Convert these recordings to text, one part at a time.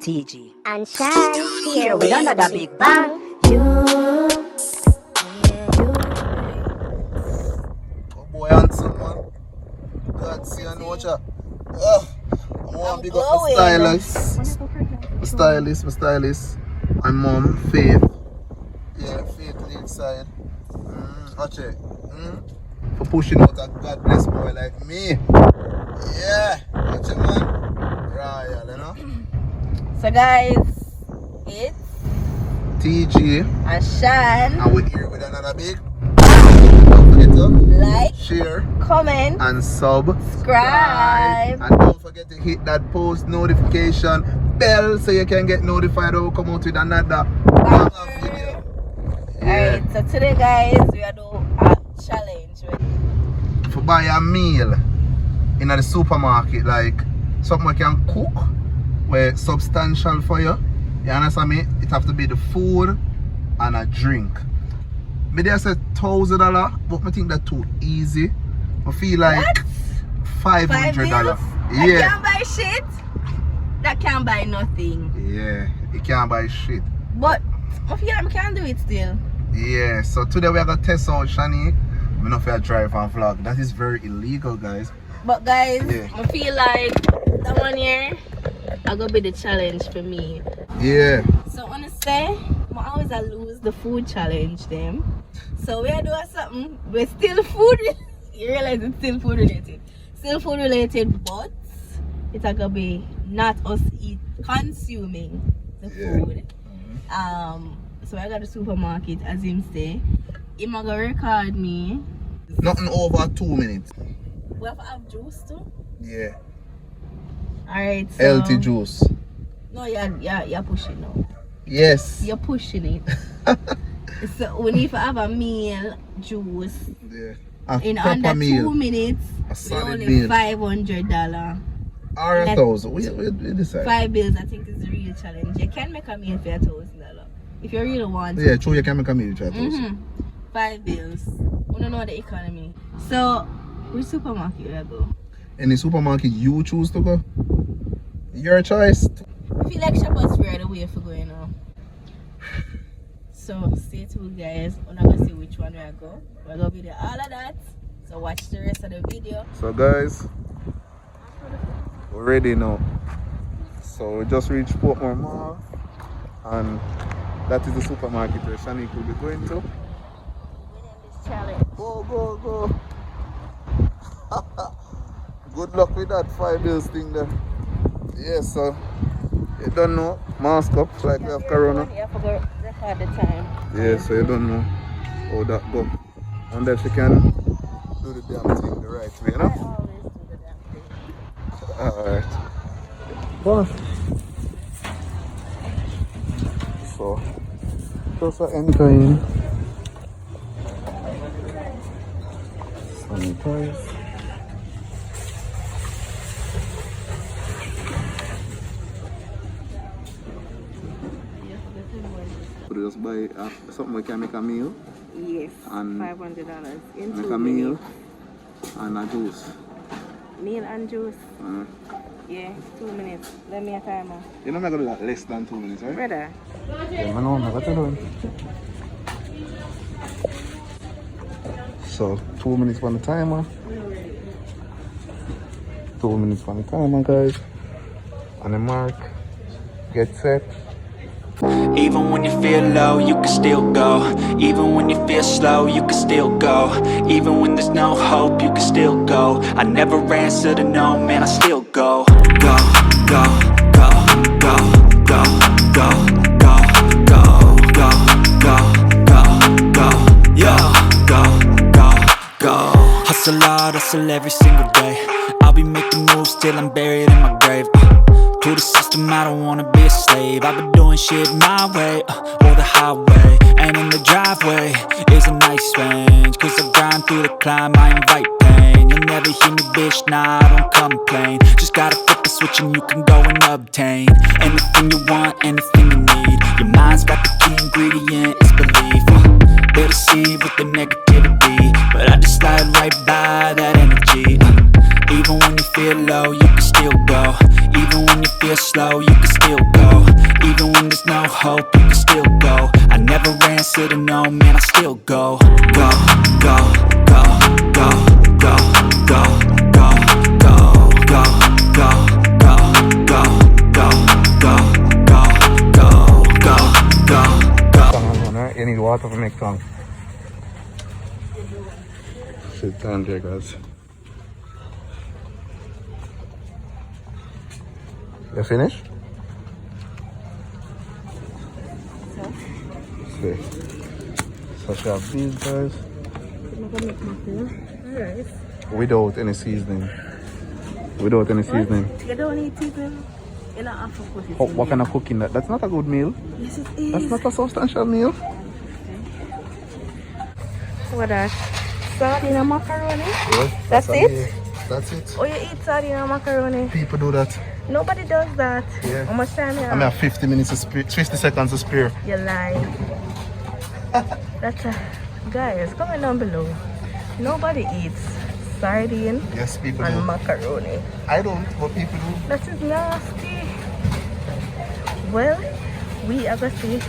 TG and Shine here with another big bang. Oh boy, handsome man. God see and watch her. I want to big up my stylist. My mom, Faith. Yeah, Faith the inside. Watch it. For pushing out a God bless boy like me. Yeah, watch it man. Royal, you know. So guys, it's TG and Shine. and we're here with another big. Don't forget to Like, share, comment, and subscribe. And don't forget to hit that post notification bell so you can get notified when we come out with another banger video. Yeah. Alright, so today guys, we are doing a challenge. If you buy a meal in the supermarket, like something you can cook, where substantial for you, you understand me? It have to be the food and a drink. Maybe I said $1,000, but I think that's too easy. I feel like $500. $500. That Yeah. can't buy shit. That can't buy nothing. Yeah, you can't buy shit. But I feel like we can do it still. Yeah, so today we are gonna test out Shani. I'm not fair drive and vlog. That is very illegal, guys. But guys, Yeah. I feel like that one year are gonna be the challenge for me. Yeah. So honestly, I always lose the food challenge them. So we are doing something. We're still food. You realize it's still food related. Still food related, but it's gonna be not us consuming the food. So I got the supermarket, as him say. Him gonna record me. Nothing over 2 minutes. We have to have juice too. Yeah. Alright. So, Healthy juice. No, you're pushing now. Yes. You're pushing it. So we need to have a meal juice. Yeah. A In proper under meal. 2 minutes, A we solid only meal. $500. Or a thousand. We decide. 5 bills, I think, is the real challenge. You can make a meal for $1,000 if you really want. Yeah, true. You can make a meal for $1,000. 5 bills. We don't know the economy. So, which supermarket we go? Any supermarket you choose to go? Your choice. I feel like Shoppers Fair the way for going now. So stay tuned guys. I'm not gonna see which one we go. We're gonna video all of that. So watch the rest of the video. So guys, we're ready now. So we just reached Portmore Mall, and that is the supermarket where Shanique will be going to. Winning this challenge. Go. Good luck with that 5 bills thing there. Yes, so you don't know, mask up like we have corona. Yeah, I forgot record the time. Yeah, so you don't know how that go. Unless you can do the damn thing the right way, you I know? always do the damn thing. Alright. Go. So, just entering. Sanitize. Just buy something we can make a meal. Yes, And $500 in make 2 a meal minutes. and a juice. Meal and juice. Yeah, 2 minutes. Let me a timer. You know I'm gonna do less than 2 minutes, right? Brother. Yeah, I know, I'm not doing. So 2 minutes on the timer. 2 minutes on the timer, guys. On the mark. Get set. Even when you feel low, you can still go. Even when you feel slow, you can still go. Even when there's no hope, you can still go. I never answer to no, man, I still go. Go, go, go, go, go, go, go, go, go, go, go, go, yo, go, go, go. Hustle hard, hustle every single day. I'll be making moves till I'm buried in my grave. To the system, I don't wanna be a slave. I've been doing shit my way, or the highway. And in the driveway is a nice range. Cause I grind through the climb, I invite pain. You'll never hear me, bitch, nah, I don't complain. Just gotta flip the switch and you can go and obtain anything you want, anything you need. Your mind's got the key ingredient, it's belief. They deceive with the negativity, but I just slide right by that energy. Even when you feel low, you can still go. Even when you feel feel slow, you can still go. Even when there's no hope, you can still go. I never answer to no, man, I still go. Go, go, go, go, go, go, go, go, go, go, go, go, go, go, go, go, go, go. You need water to make tongue. Sit down there, guys. You finished? See. So she have these guys. Alright. Without any seasoning. Without any seasoning. You don't need seasoning. You're not have to put it in What kind of cooking that? That's not a good meal. Yes, it is. That's not a substantial meal. What that? Sardine and macaroni? Yes, That's a it? meal. That's it. Oh, you eat sardine and macaroni? People do that. Nobody does that. Yeah. How much time you I have? mean, 50 minutes to spare, 50 seconds to spare. You lie. That's guys, comment down below. Nobody eats sardine Yes, people and do. macaroni. I don't, but people do. That is nasty. Well, we are going to see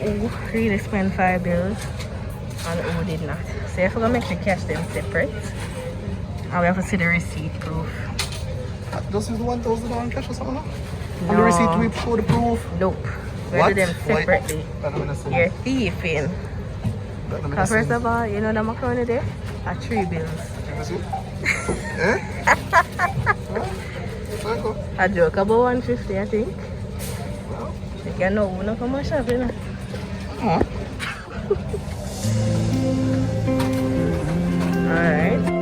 who really spent 5 bills and who did not. So if we're going to make the cash them separate, and we have to see the receipt proof. This is the $1,000 cash or something? No. No. And the receipt we show the proof. Nope. We What? do them separately. That don't mean You're thieving. That don't mean Because first of all, you know the macaroni there are 3 bills. Eh? Huh? I joke about 150, I think. You can know who no come and shop, you know. Huh? Alright.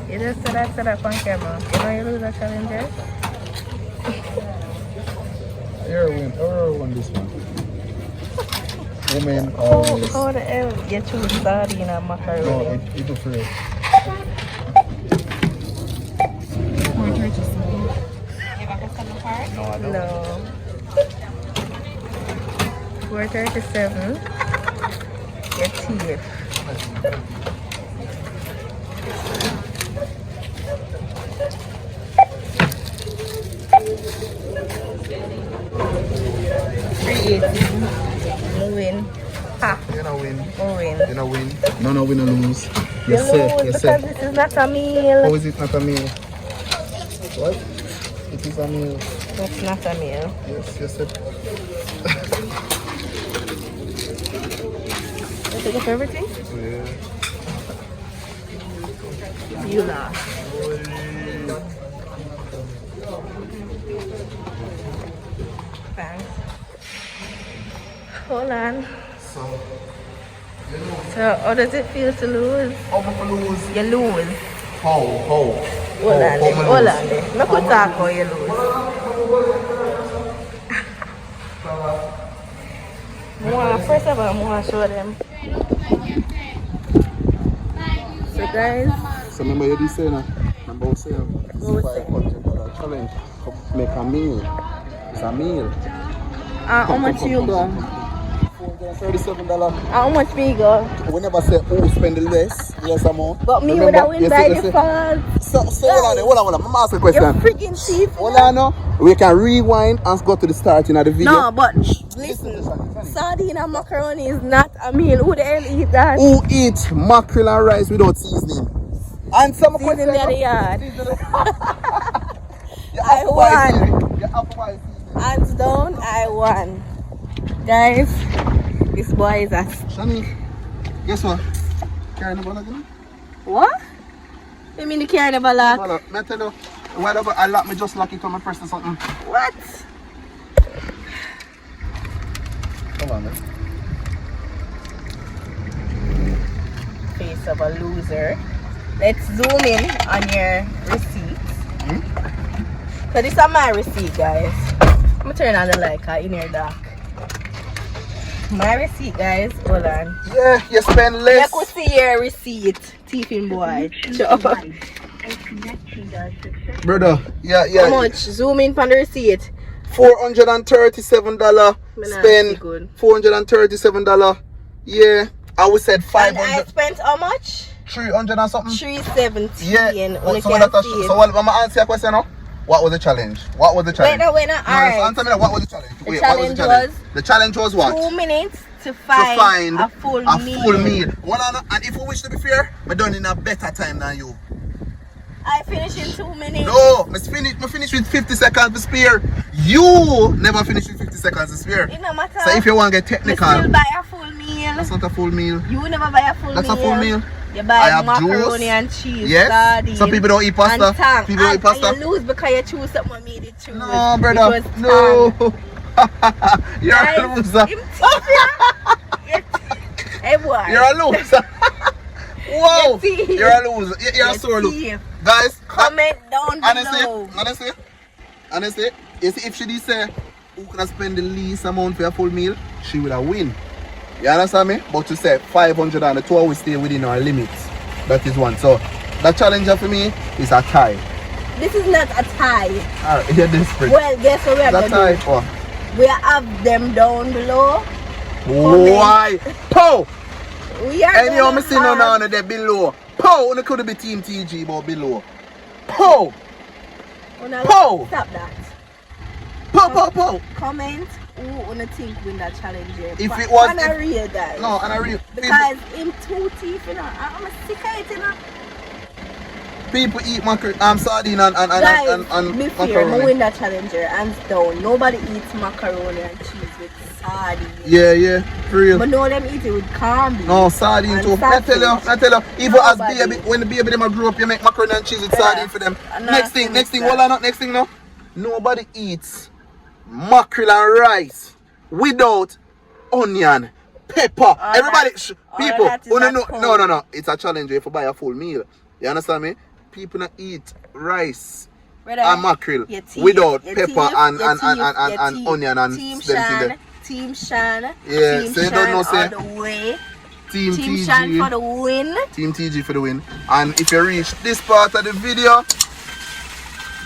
You just said that on camera. You know you lose a challenger? Here win this one. Women How always. the hell you choose sardine and No, macaroni? it do for it. No, I don't. No. 437. Your teeth. You win. Ha. You know win. You win. You know win. No win or lose. You Yes sir. lose Yes because sir. this is not a meal. How is it not a meal? What? It is a meal. That's not a meal. Yes sir. You take up everything? Yeah. You lost. Thanks. Hold on. So, how does it feel to lose? How much lose? You lose. How? Hold on there. Hold on there. Look what talk how you lose. First of all, I'm going to show them. So guys, So remember you did say now? Remember what say? What was it? $500 challenge. Make a meal. It's a meal. how much you go? $37. How much me go? We never say who spend the less amount. But me Remember? would have win You by see, you see? default. So hold on. I'm asking a You're question. freaking thief. Hold on now. We can rewind and go to the starting of the video. No, but listen, sardine and macaroni is not a meal. Who the hell eat that? Who eat mackerel and rice without seasoning? And some Season in the yard. You I have to buy won. seasoning. You have to buy seasoning. Hands down, I won. Guys, this boy is a... Shani, guess what? Carnival again? What? You mean the carnival lock? Well, may I tell you, whatever I lock me just lock it on my first or something. What? Come on, man. Face of a loser. Let's zoom in on your receipt. So this is my receipt, guys. I'm gonna turn on the light car in here dark. My receipt, guys. Hold on. Yeah, you spend You less. could see your receipt, Tiffin boy. Brother, yeah. How much? Zoom in on the receipt. $437 spend. Good. $437. Yeah, I would said And 500. I spent how much? 300 and something. 370. Yeah. And So, only so, can see it. I'm gonna answer your question now. What was the challenge? Wait, no. No, Alright. answer me now. What was the challenge? The Wait, challenge what was was the challenge was what? 2 minutes to To find, find a full meal. Well, and if we wish to be fair, we done in a better time than you. I finished in 2 minutes. No, me finish with 50 seconds to spare. You never finish with 50 seconds to spare. It no matter. So if you want to get You technical, still buy a full meal. that's not a full meal. You never buy a full That's meal. a full meal. You I buy have macaroni juice. and cheese, Yes. sardine, Some people don't eat pasta. and tang. People don't eat pasta. And you lose because you choose something I made it choose. No, brother. It was No. You're Guys, a loser. him thief, yeah. Hey boy. You're a loser. Whoa. You thief. You're a loser. You're a sore loser. thief. Guys, Comment down below. honestly, you see, if she did say who can spend the least amount for a full meal, she would have win. You understand me? But to say 500 and the two we stay within our limits. That is one. So the challenge for me is a tie. This is not a tie. Alright, you're desperate. Well, guess what we are That going to tie. do? We have them down below. Why? Pow! We are And you're gonna missing have- on there below. Pow! It could be Team TG, but below. Pow! Una Pow! Stop that. Pow! Comment who wanna think win that challenge. If it was- on a real guy. No, and I really. Because in 2 teeth, you know, I'm sick of it, you know. People eat macaroni, sardine and Guys, be fair, I macaroni. win that challenger, hands down. Nobody eats macaroni and cheese with sardine. Yeah, for real. But no, them eat it with corned beef. No, sardine and too. I tell you, even as Nobody. baby, when the baby them a grow up, you make macaroni and cheese with sardine for them. And Next that's thing, it, hold on, next thing now. Nobody eats mackerel and rice without onion, pepper. Everybody, people, that is at home. no. It's a challenge if you buy a full meal. You understand me? People not eat rice Brother, and mackerel your teeth, without your pepper teeth, and your teeth, onion and Team them in Shan, there. Team Shan, Yeah, Team so you Shan don't know, all say- the way. Team Team TG. Shan for the win. Team TG for the win. And if you reach this part of the video,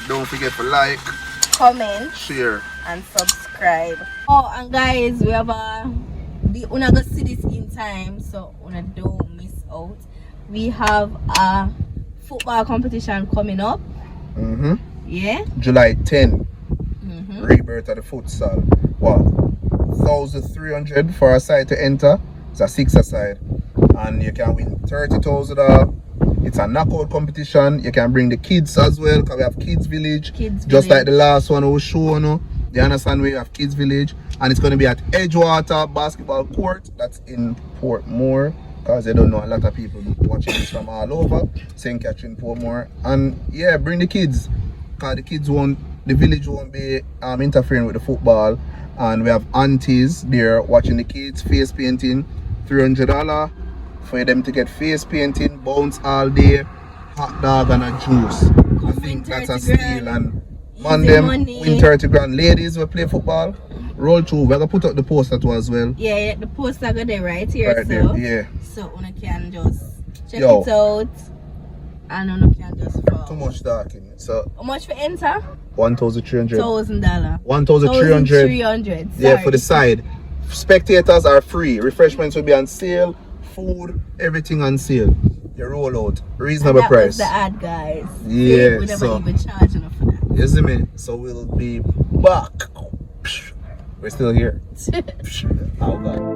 don't forget to like, Comment share. and subscribe. Oh, and guys, we have una go see this in time, so una don't miss out. We have a football competition coming up. Yeah. July 10, rebirth of the futsal. What? 1,300 for a side to enter. It's a 6-a-side. And you can win 30,000. It's a knockout competition. You can bring the kids as well, because we have Kids Village. Just like the last one I was showing you. You understand, we have Kids Village. And it's going to be at Edgewater Basketball Court. That's in Portmore. Because they don't know, a lot of people watching this from all over. St. Catherine, Portmore. And yeah, bring the kids. Because the village won't be interfering with the football. And we have aunties there watching the kids, face painting. $300 for them to get face painting, bounce all day, hot dog and a juice. I think that's a steal. And man, them win 30 grand. Ladies will play football. Roll through. We're gonna put up the poster too as well. Yeah, the poster got there right here, Right so there, yeah. So una can just check Yo. it out, and una can just follow. Too much dark in it. So How much for enter? $1,300. $1,000. 1,300. 1,300. Yeah, for the side. Spectators are free. Refreshments will be on sale. Food, everything on sale. You roll out. Reasonable that price. was the ad, guys. Yeah, We never so- even charge enough for that. You see me? So we'll be back. We're still here. Oh God.